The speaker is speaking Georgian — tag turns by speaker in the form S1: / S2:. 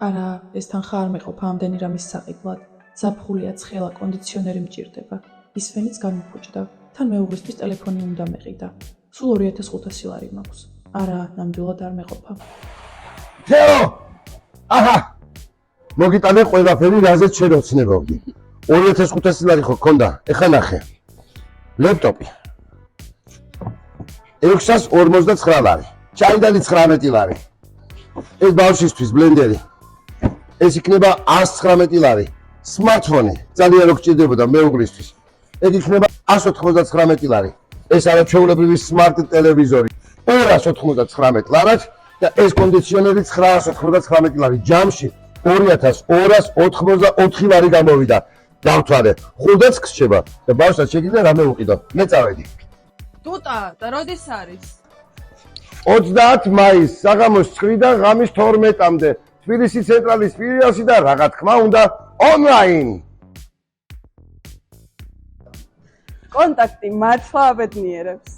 S1: არა, ეს თანხა არ მეყოფა ამდენი რამის საყიდლად. ზაფხულია, ცხელა, კონდიციონერი მჭირდება. ის ფენიც განმფუჭდა. თან მეუღლისთვის ტელეფონი უნდა მეყიდა. სულ 2500 ლარი მაქვს. არა, ნამდვილად არ მეყოფა.
S2: თეო! აჰა! მოგიტანე ყველაფერი, რაზეც შენ ოცნებობდი. 2500 ლარი ხო გქონდა? ეხლა ნახე. ლეპტოპი. 659 ლარი. ჩაიდალი 19 ლარი. ეს ბავშვისთვის ბლენდერი. ეს იქნება 119 ლარი. სმარტფონი ძალიან რო გჭირდებოდა მეუღლისთვის. ეს იქნება 199 ლარი. ეს არაჩვეულებრივი სმარტ ტელევიზორი 299 ლარად და ეს კონდიციონერი 999 ლარი. ჯამში 2284 ლარი გამოვიდა. დავთვალე, 5-დაც გრჩება და ბავშვს შეგიძლია რამე უყიდო. მე წავედი.
S3: ტუტა, და როდის არის?
S2: 30 მაისს, საღამოს 9-დან ღამის 12-მდე. თბილისის ცენტრალის ფილიალში და რა თქმა უნდა, ონლაინ.
S3: კონტაქტი მართლა აბედნიერებს.